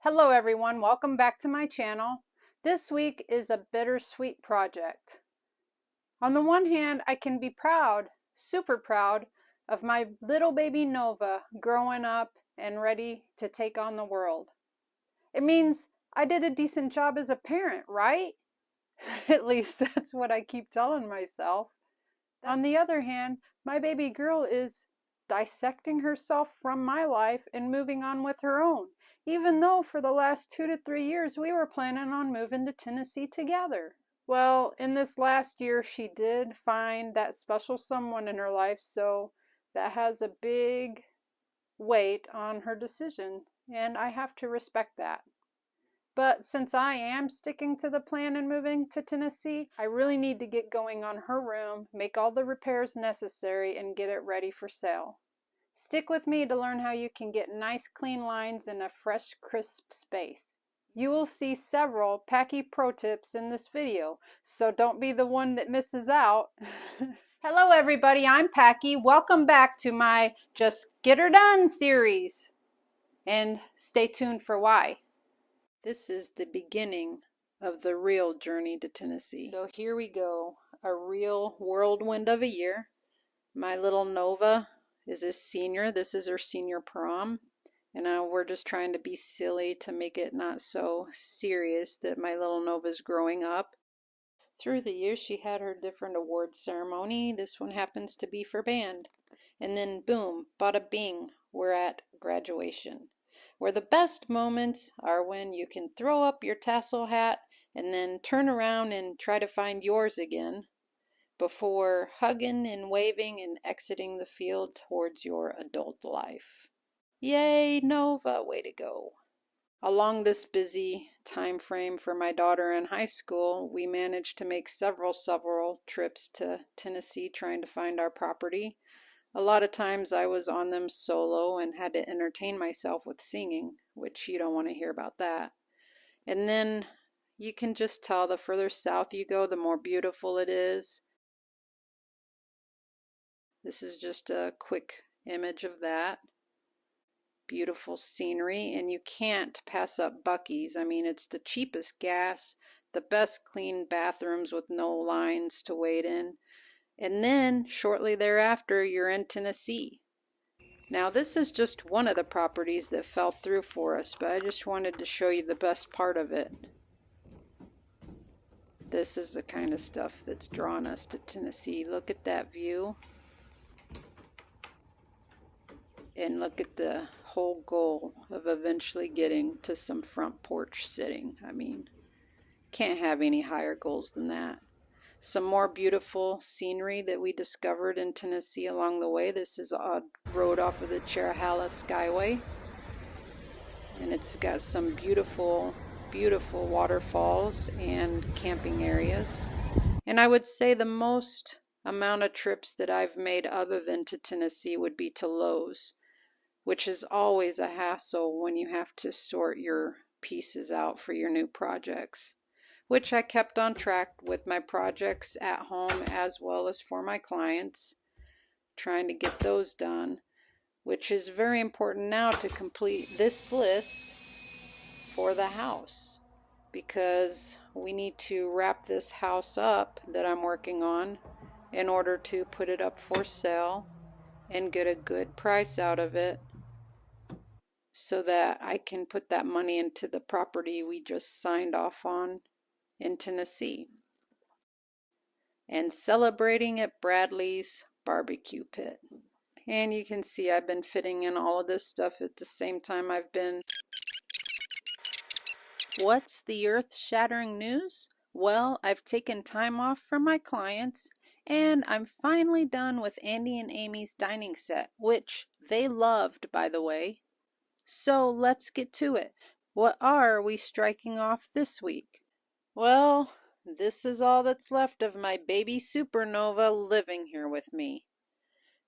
Hello everyone, welcome back to my channel. This week is a bittersweet project. On the one hand, I can be proud, super proud, of my little baby Nova growing up and ready to take on the world. It means I did a decent job as a parent, right? At least that's what I keep telling myself. On the other hand, my baby girl is dissecting herself from my life and moving on with her own, even though for the last 2 to 3 years we were planning on moving to Tennessee together. Well, in this last year, she did find that special someone in her life, so that has a big weight on her decision, and I have to respect that. But since I am sticking to the plan and moving to Tennessee, I really need to get going on her room, make all the repairs necessary, and get it ready for sale. Stick with me to learn how you can get nice clean lines in a fresh, crisp space. You will see several Packy Pro tips in this video, so don't be the one that misses out. Hello everybody, I'm Packy. Welcome back to my Just Get Her Done series. And stay tuned for why. This is the beginning of the real journey to Tennessee. So here we go, a real whirlwind of a year. My little Nova is a senior. This is her senior prom. And we're just trying to be silly to make it not so serious that my little Nova's growing up. Through the years, she had her different award ceremony. This one happens to be for band. And then boom, bada bing, we're at graduation, where the best moments are when you can throw up your tassel hat and then turn around and try to find yours again before hugging and waving and exiting the field towards your adult life. Yay, Nova, way to go. Along this busy time frame for my daughter in high school, we managed to make several trips to Tennessee trying to find our property. A lot of times I was on them solo and had to entertain myself with singing, which you don't want to hear about that. And then you can just tell the further south you go, the more beautiful it is. This is just a quick image of that. Beautiful scenery, and you can't pass up Buc-ee's. I mean, it's the cheapest gas, the best clean bathrooms with no lines to wait in. And then, shortly thereafter, you're in Tennessee. Now, this is just one of the properties that fell through for us, but I just wanted to show you the best part of it. This is the kind of stuff that's drawn us to Tennessee. Look at that view. And look at the whole goal of eventually getting to some front porch sitting. I mean, can't have any higher goals than that. Some more beautiful scenery that we discovered in Tennessee along the way. This is a road off of the Cherahalla Skyway. And it's got some beautiful waterfalls and camping areas. And I would say the most amount of trips that I've made other than to Tennessee would be to Lowe's, which is always a hassle when you have to sort your pieces out for your new projects, which I kept on track with my projects at home as well as for my clients, trying to get those done, which is very important now to complete this list for the house, because we need to wrap this house up that I'm working on in order to put it up for sale and get a good price out of it, so that I can put that money into the property we just signed off on in Tennessee. And celebrating at Bradley's barbecue pit. And you can see I've been fitting in all of this stuff at the same time I've been. What's the earth-shattering news? Well, I've taken time off from my clients, and I'm finally done with Andy and Amy's dining set, which they loved, by the way. So let's get to it. What are we striking off this week? Well, this is all that's left of my baby SuperNova living here with me.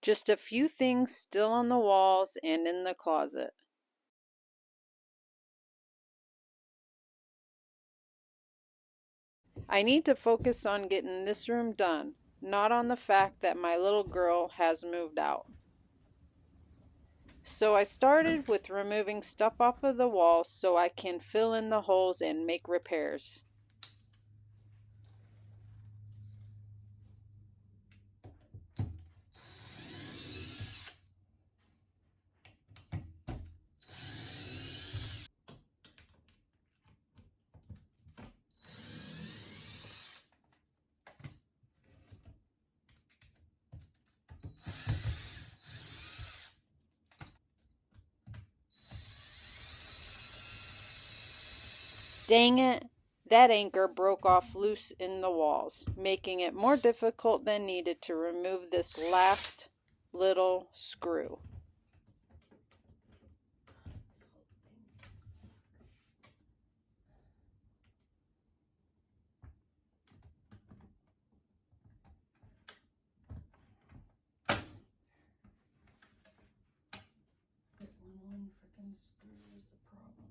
Just a few things still on the walls and in the closet. I need to focus on getting this room done, not on the fact that my little girl has moved out. So I started with removing stuff off of the walls so I can fill in the holes and make repairs. Dang it, that anchor broke off loose in the walls, making it more difficult than needed to remove this last little screw. One freaking screw is the problem.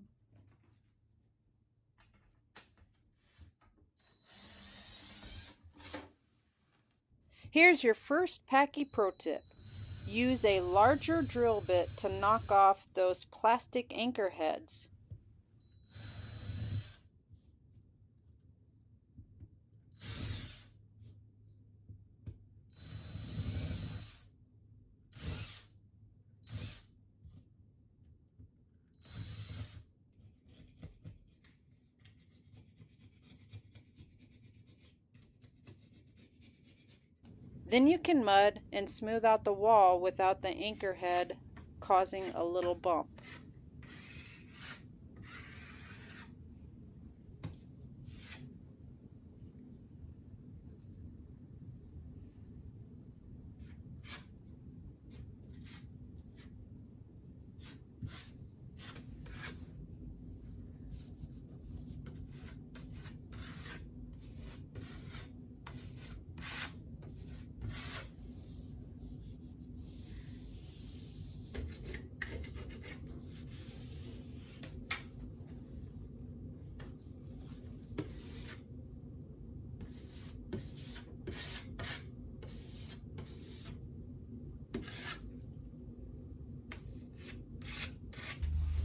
Here's your first Packy Pro tip. Use a larger drill bit to knock off those plastic anchor heads. Then you can mud and smooth out the wall without the anchor head causing a little bump.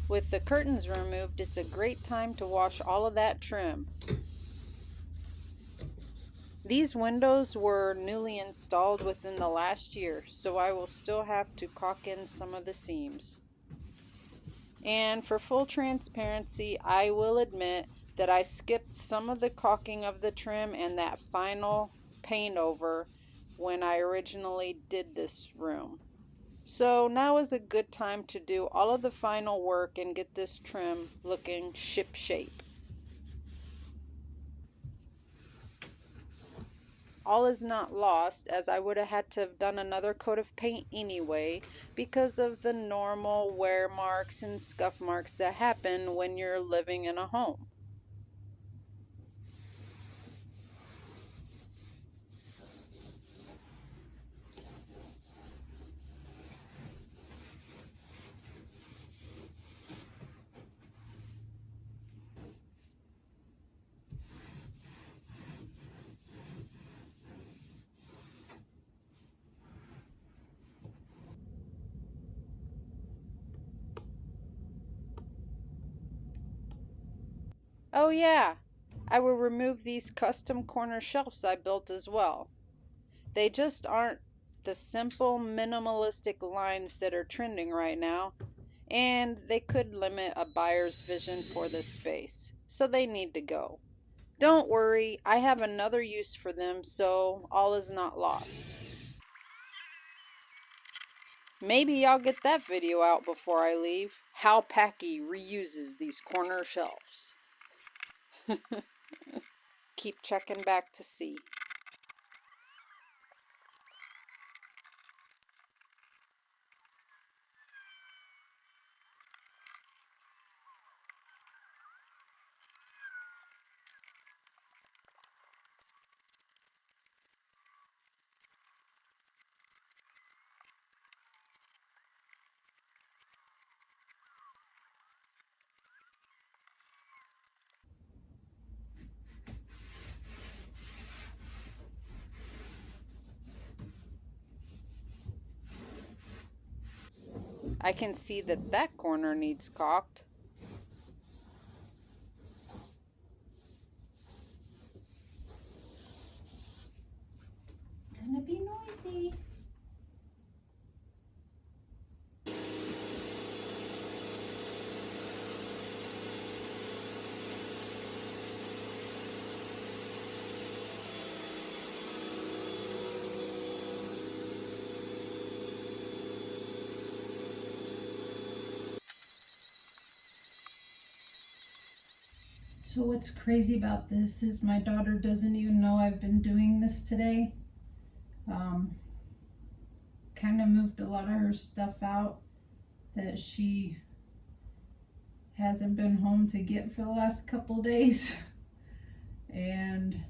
With the curtains removed, it's a great time to wash all of that trim. These windows were newly installed within the last year, so I will still have to caulk in some of the seams. And for full transparency, I will admit that I skipped some of the caulking of the trim and that final paint over when I originally did this room. So now is a good time to do all of the final work and get this trim looking ship shape. All is not lost, as I would have had to have done another coat of paint anyway because of the normal wear marks and scuff marks that happen when you're living in a home. Oh yeah, I will remove these custom corner shelves I built as well. They just aren't the simple minimalistic lines that are trending right now, and they could limit a buyer's vision for this space, so they need to go. Don't worry, I have another use for them, so all is not lost. Maybe I'll get that video out before I leave. How Packy reuses these corner shelves. Keep checking back to see. I can see that that corner needs caulked. Gonna be noisy. So what's crazy about this is my daughter doesn't even know I've been doing this today. Kind of moved a lot of her stuff out that she hasn't been home to get for the last couple days. And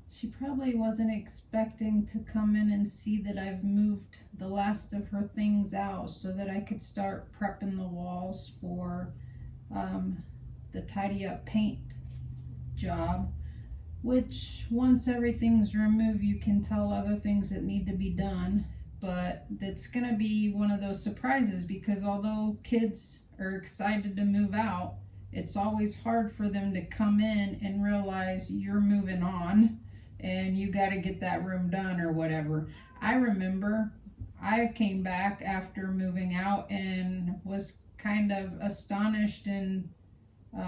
she probably wasn't expecting to come in and see that I've moved the last of her things out so that I could start prepping the walls for the tidy up paint job, which once everything's removed you can tell other things that need to be done. But that's gonna be one of those surprises, because although kids are excited to move out, it's always hard for them to come in and realize you're moving on and you got to get that room done or whatever. I remember I came back after moving out and was kind of astonished and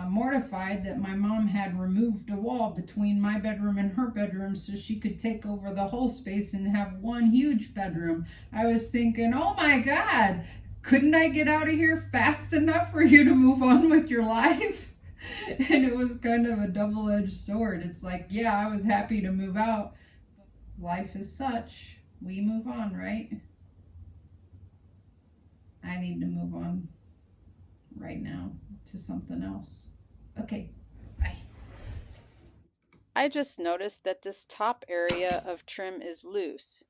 mortified that my mom had removed a wall between my bedroom and her bedroom so she could take over the whole space and have one huge bedroom. I was thinking, oh my God, couldn't I get out of here fast enough for you to move on with your life? And it was kind of a double-edged sword. It's like, yeah, I was happy to move out. Life is such. We move on, right? I need to move on right now to something else. Okay, bye. I just noticed that this top area of trim is loose,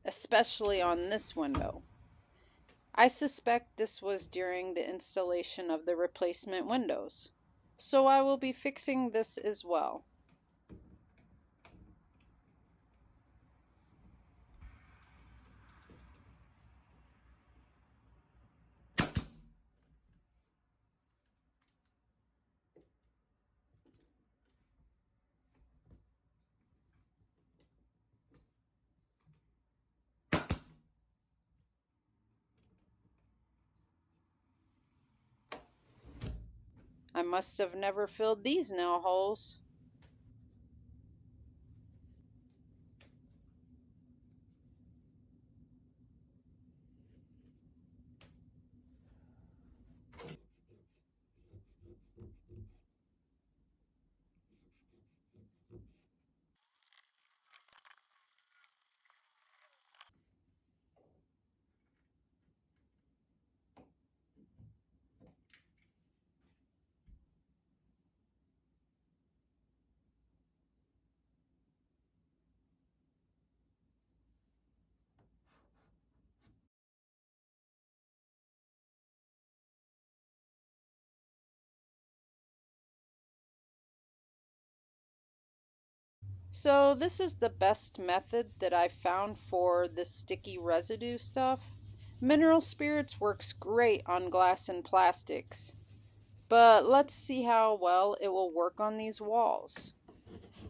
especially on this window. I suspect this was during the installation of the replacement windows, so I will be fixing this as well. I must have never filled these nail holes. So this is the best method that I've found for this sticky residue stuff. Mineral spirits works great on glass and plastics, but let's see how well it will work on these walls.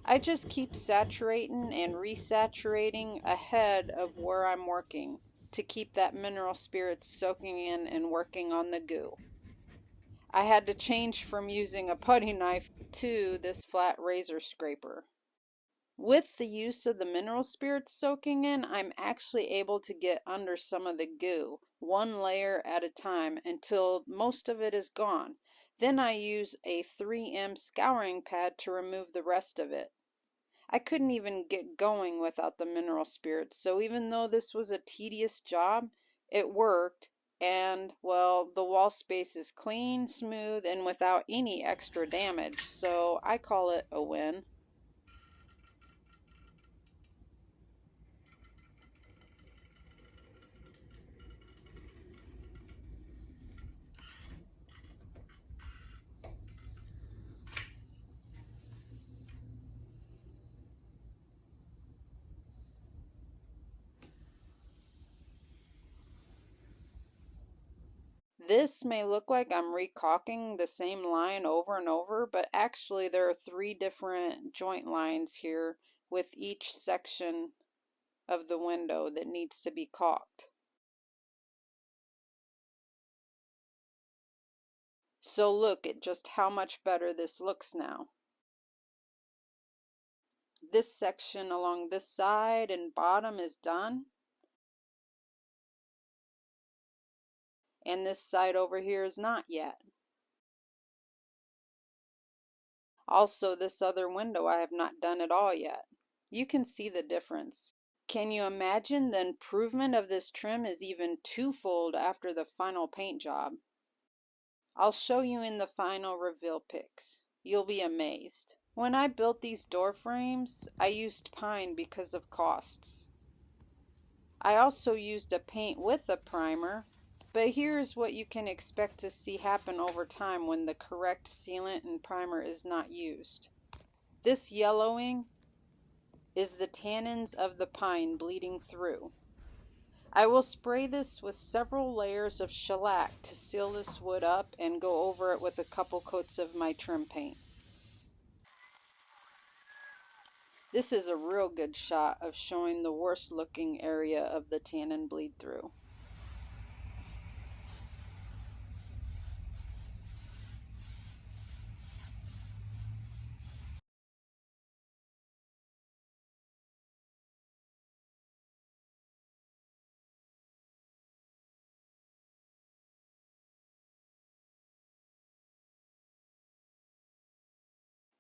I just keep saturating and resaturating ahead of where I'm working to keep that mineral spirit soaking in and working on the goo. I had to change from using a putty knife to this flat razor scraper. With the use of the mineral spirits soaking in, I'm actually able to get under some of the goo, one layer at a time, until most of it is gone. Then I use a 3M scouring pad to remove the rest of it. I couldn't even get going without the mineral spirits, so even though this was a tedious job, it worked, and, well, the wall space is clean, smooth, and without any extra damage, so I call it a win. This may look like I'm recaulking the same line over and over, but actually there are 3 different joint lines here with each section of the window that needs to be caulked. So look at just how much better this looks now. This section along this side and bottom is done. And this side over here is not yet. Also, this other window I have not done at all yet. You can see the difference. Can you imagine the improvement of this trim is even twofold after the final paint job? I'll show you in the final reveal pics. You'll be amazed. When I built these door frames, I used pine because of costs. I also used a paint with a primer, but here's what you can expect to see happen over time when the correct sealant and primer is not used. This yellowing is the tannins of the pine bleeding through. I will spray this with several layers of shellac to seal this wood up and go over it with a couple coats of my trim paint. This is a real good shot of showing the worst looking area of the tannin bleed through.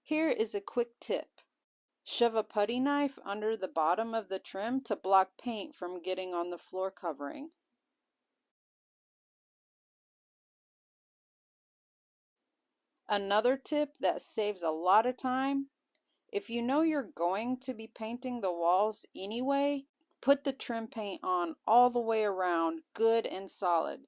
Here is a quick tip. Shove a putty knife under the bottom of the trim to block paint from getting on the floor covering. Another tip that saves a lot of time: if you know you're going to be painting the walls anyway, put the trim paint on all the way around, good and solid.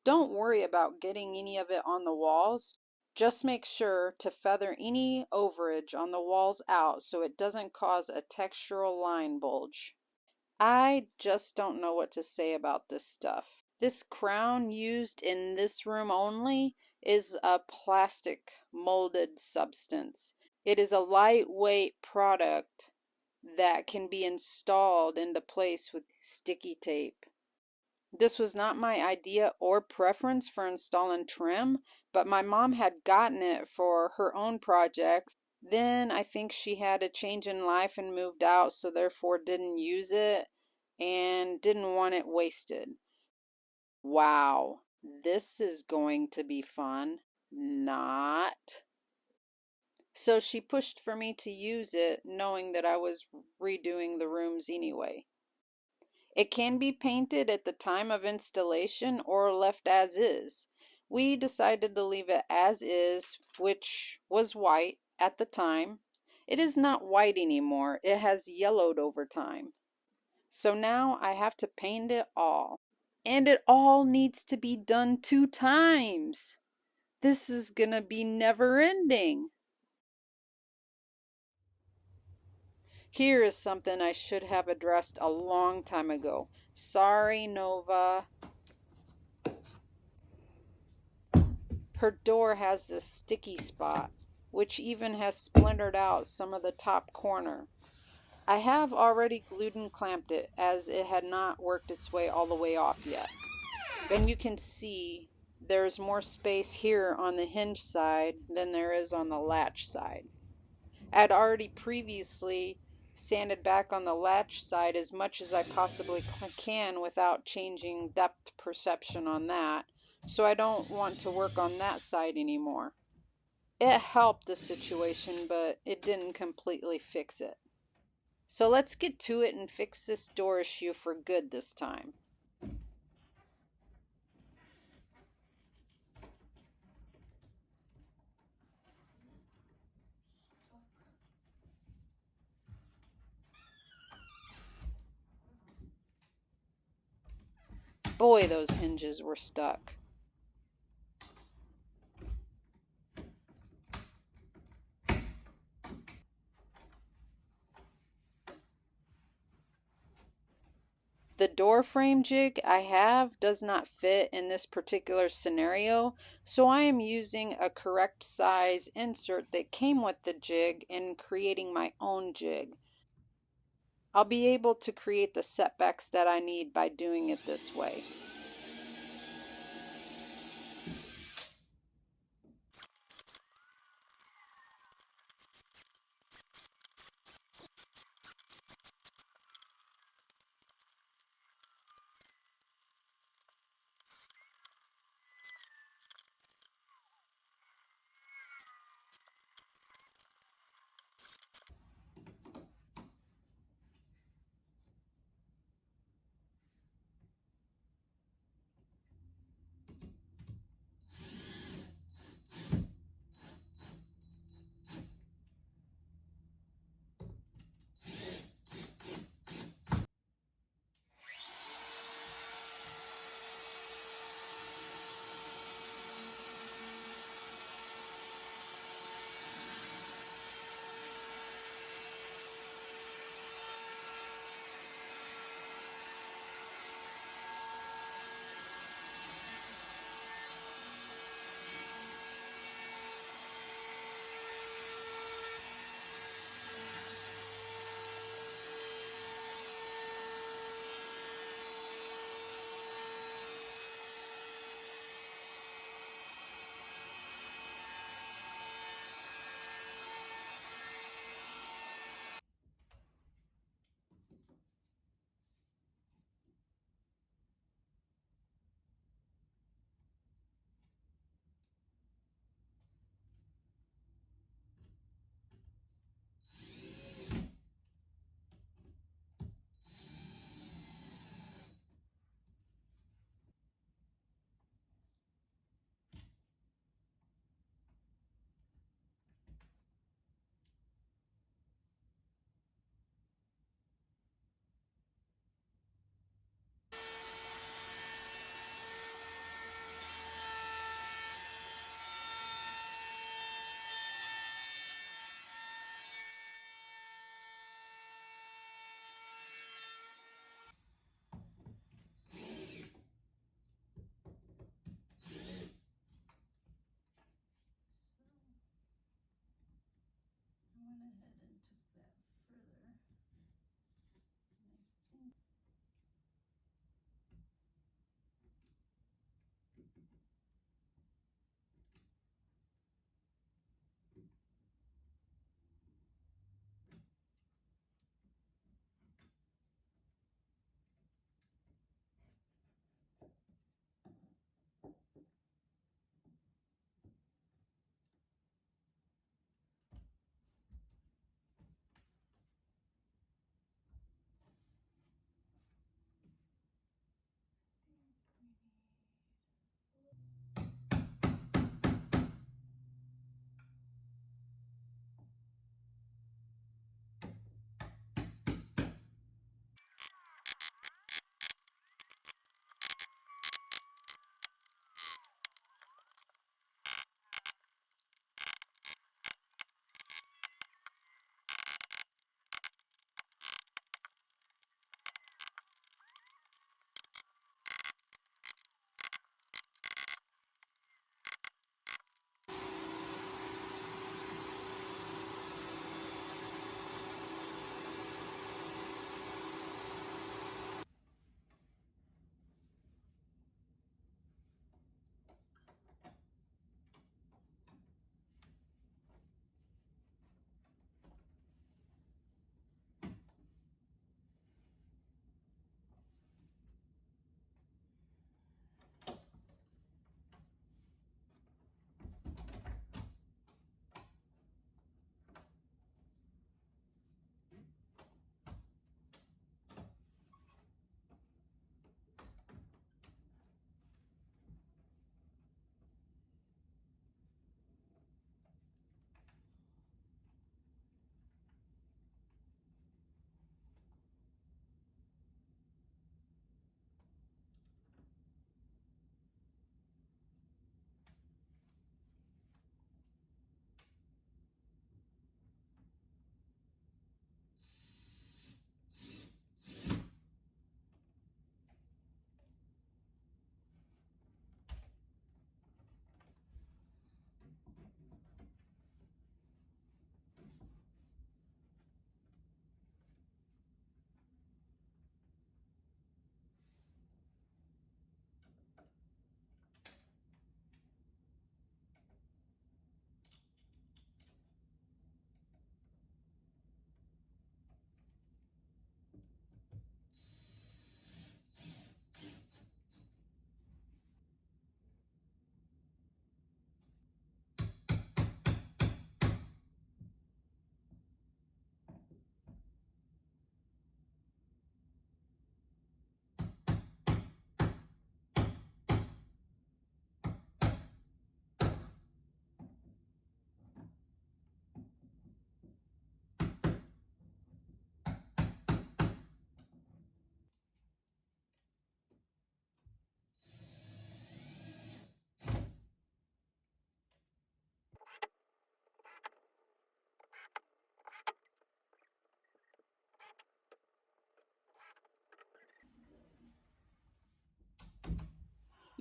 Don't worry about getting any of it on the walls. Just make sure to feather any overage on the walls out so it doesn't cause a textural line bulge. I just don't know what to say about this stuff. This crown used in this room only is a plastic molded substance. It is a lightweight product that can be installed into place with sticky tape. This was not my idea or preference for installing trim, but my mom had gotten it for her own projects. Then I think she had a change in life and moved out, so therefore didn't use it and didn't want it wasted. Wow, this is going to be fun. Not. So she pushed for me to use it, knowing that I was redoing the rooms anyway. It can be painted at the time of installation or left as is. We decided to leave it as is, which was white at the time. It is not white anymore. It has yellowed over time. So now I have to paint it all. And it all needs to be done 2 times. This is gonna be never ending. Here is something I should have addressed a long time ago. Sorry, Nova. Her door has this sticky spot, which even has splintered out some of the top corner. I have already glued and clamped it, as it had not worked its way all the way off yet. And you can see there's more space here on the hinge side than there is on the latch side. I'd already previously sanded back on the latch side as much as I possibly can without changing depth perception on that, so I don't want to work on that side anymore. It helped the situation, but it didn't completely fix it. So let's get to it and fix this door issue for good this time. Boy, those hinges were stuck. The door frame jig I have does not fit in this particular scenario, so I am using a correct size insert that came with the jig and creating my own jig. I'll be able to create the setbacks that I need by doing it this way.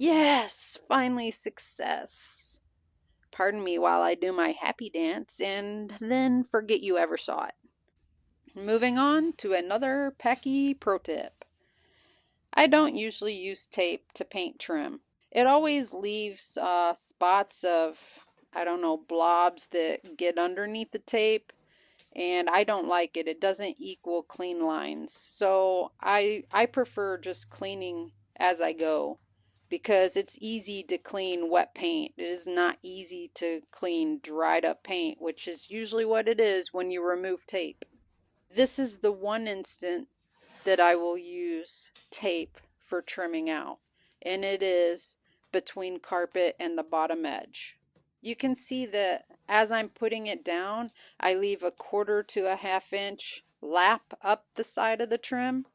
Yes, finally success. Pardon me while I do my happy dance and then forget you ever saw it. Moving on to another Packy Pro tip. I don't usually use tape to paint trim. It always leaves spots of, I don't know, blobs that get underneath the tape, and I don't like it. It doesn't equal clean lines. So I prefer just cleaning as I go because it's easy to clean wet paint. It is not easy to clean dried up paint, which is usually what it is when you remove tape. This is the one instant that I will use tape for trimming out, and it is between carpet and the bottom edge. You can see that as I'm putting it down, I leave a 1/4 to a 1/2 inch lap up the side of the trim,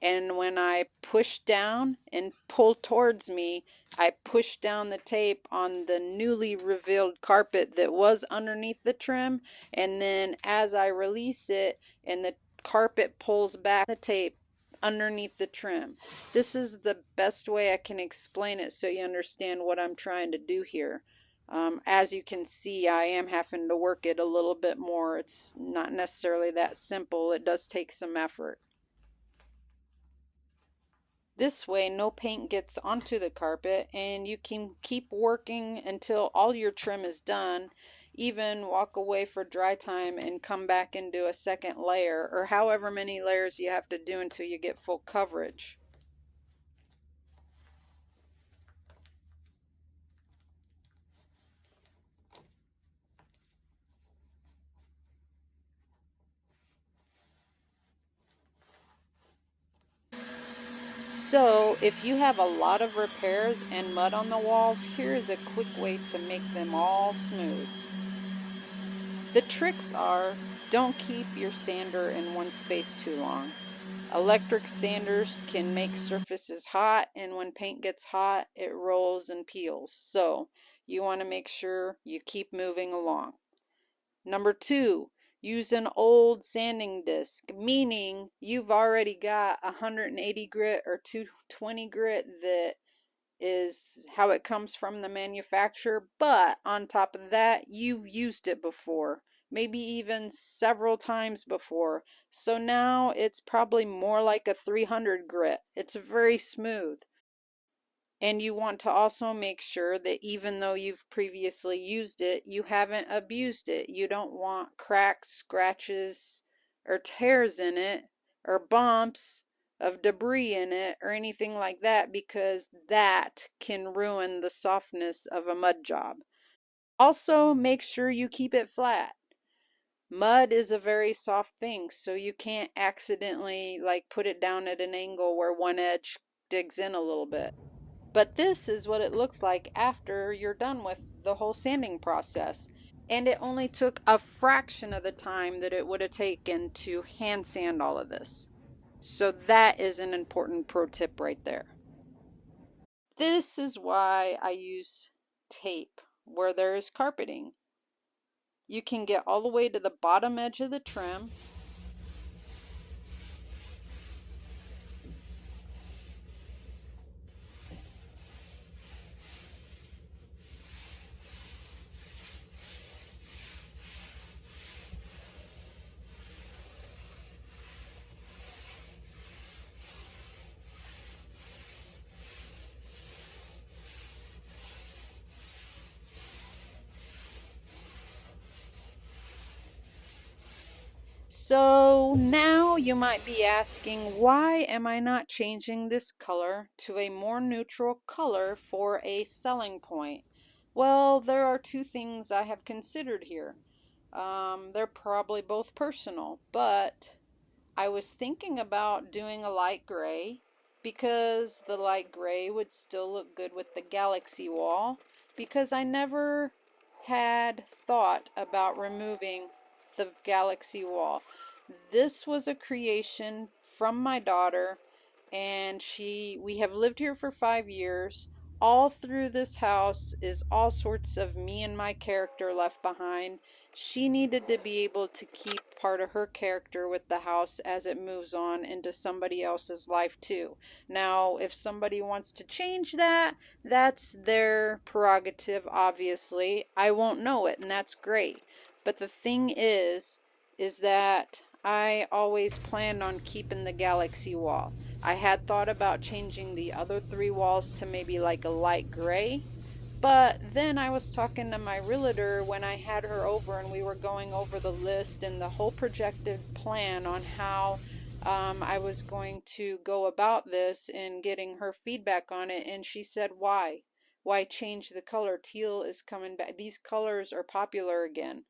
and when I push down and pull towards me, I push down the tape on the newly revealed carpet that was underneath the trim, and then as I release it and the carpet pulls back the tape underneath the trim. This is the best way I can explain it so you understand what I'm trying to do here. As you can see, I am having to work it a little bit more. It's not necessarily that simple. It does take some effort. This way, no paint gets onto the carpet and you can keep working until all your trim is done. Even walk away for dry time and come back and do a second layer, or however many layers you have to do until you get full coverage. So if you have a lot of repairs and mud on the walls, here is a quick way to make them all smooth. The tricks are, don't keep your sander in one space too long. Electric sanders can make surfaces hot, and when paint gets hot, it rolls and peels. So you want to make sure you keep moving along. Number 2, use an old sanding disc, meaning you've already got 180 grit or 220 grit that is how it comes from the manufacturer, but on top of that, you've used it before, maybe even several times before. So now it's probably more like a 300 grit. It's very smooth. And you want to also make sure that even though you've previously used it, you haven't abused it. You don't want cracks, scratches, or tears in it, or bumps of debris in it, or anything like that, because that can ruin the softness of a mud job. Also, make sure you keep it flat. Mud is a very soft thing, so you can't accidentally like put it down at an angle where one edge digs in a little bit. But this is what it looks like after you're done with the whole sanding process. And it only took a fraction of the time that it would have taken to hand sand all of this. So that is an important pro tip right there. This is why I use tape where there is carpeting. You can get all the way to the bottom edge of the trim. So now you might be asking, why am I not changing this color to a more neutral color for a selling point? Well, there are two things I have considered here. They're probably both personal, but I was thinking about doing a light gray because the light gray would still look good with the galaxy wall, because I never had thought about removing the galaxy wall. This was a creation from my daughter, and we have lived here for 5 years. All through this house is all sorts of me and my character left behind. She needed to be able to keep part of her character with the house as it moves on into somebody else's life too. Now, if somebody wants to change that, that's their prerogative, obviously. I won't know it, and that's great. But the thing is that I always planned on keeping the galaxy wall. I had thought about changing the other three walls to maybe like a light gray, but then I was talking to my realtor when I had her over and we were going over the list and the whole projected plan on how I was going to go about this and getting her feedback on it. And she said, why? Why change the color? Teal is coming back. These colors are popular again.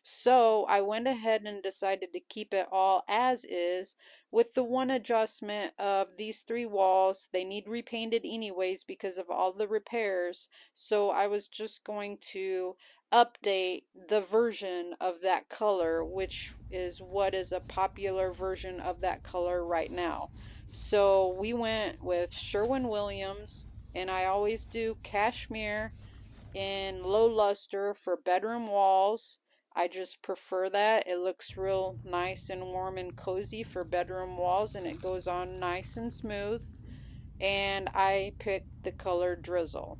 So I went ahead and decided to keep it all as is, with the one adjustment of these three walls. They need repainted anyways because of all the repairs. So I was just going to update the version of that color, which is what is a popular version of that color right now. So we went with Sherwin-Williams, and I always do cashmere in low luster for bedroom walls. I just prefer that. It looks real nice and warm and cozy for bedroom walls, and it goes on nice and smooth. And I picked the color Drizzle.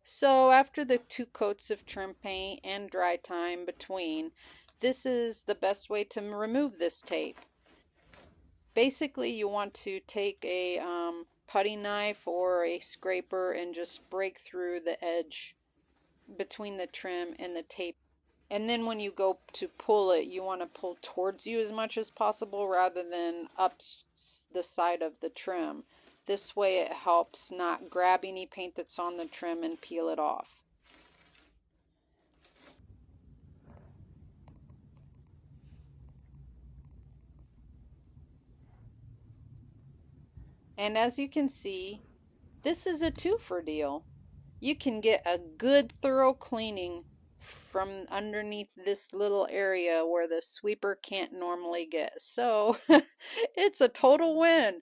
So after the 2 coats of trim paint and dry time between, this is the best way to remove this tape. Basically, you want to take a putty knife or a scraper and just break through the edge between the trim and the tape. And then when you go to pull it, you want to pull towards you as much as possible rather than up the side of the trim. This way it helps not grab any paint that's on the trim and peel it off. And as you can see, this is a two-for deal. You can get a good thorough cleaning from underneath this little area where the sweeper can't normally get. So it's a total win.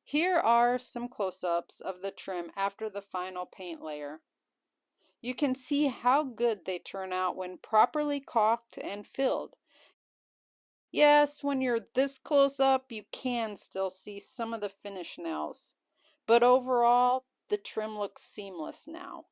Here are some close-ups of the trim after the final paint layer. You can see how good they turn out when properly caulked and filled. Yes, when you're this close up, you can still see some of the finish nails, but overall, the trim looks seamless now.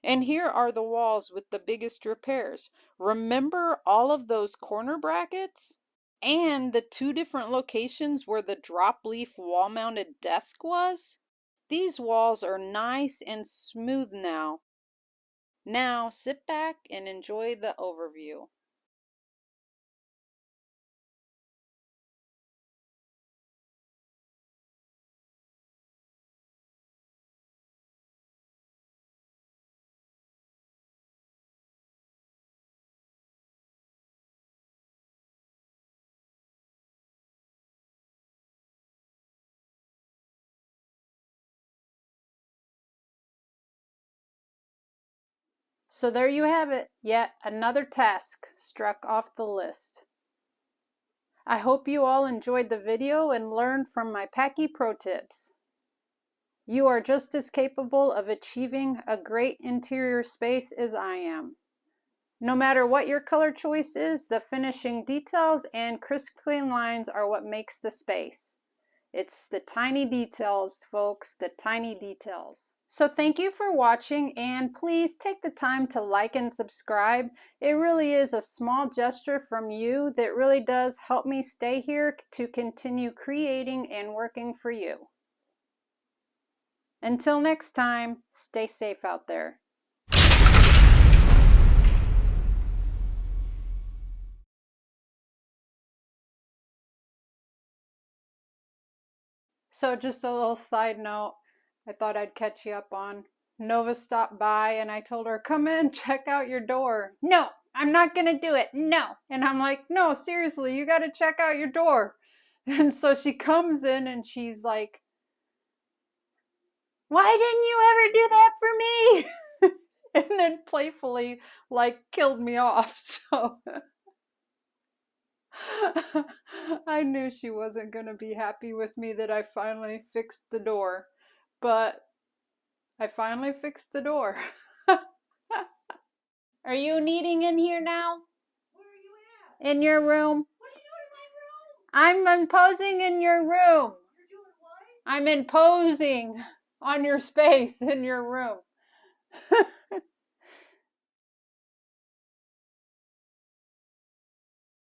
And here are the walls with the biggest repairs. Remember all of those corner brackets? And the 2 different locations where the drop leaf wall-mounted desk was? These walls are nice and smooth now. Now sit back and enjoy the overview. So there you have it, yet another task struck off the list. I hope you all enjoyed the video and learned from my Packy Pro tips. You are just as capable of achieving a great interior space as I am. No matter what your color choice is, the finishing details and crisp clean lines are what makes the space. It's the tiny details, folks, the tiny details. So thank you for watching, and please take the time to like and subscribe. It really is a small gesture from you that really does help me stay here to continue creating and working for you. Until next time, stay safe out there. So just a little side note, I thought I'd catch you up on. Nova stopped by and I told her, come in, check out your door. No, I'm not going to do it. No. And I'm like, no, seriously, you got to check out your door. And so she comes in and she's like, why didn't you ever do that for me? And then playfully, like, killed me off. So I knew she wasn't going to be happy with me that I finally fixed the door, but I finally fixed the door. Are you kneading in here now? Where are you at? In your room? What are you doing in my room? I'm imposing in your room. You're doing what? I'm imposing on your space in your room.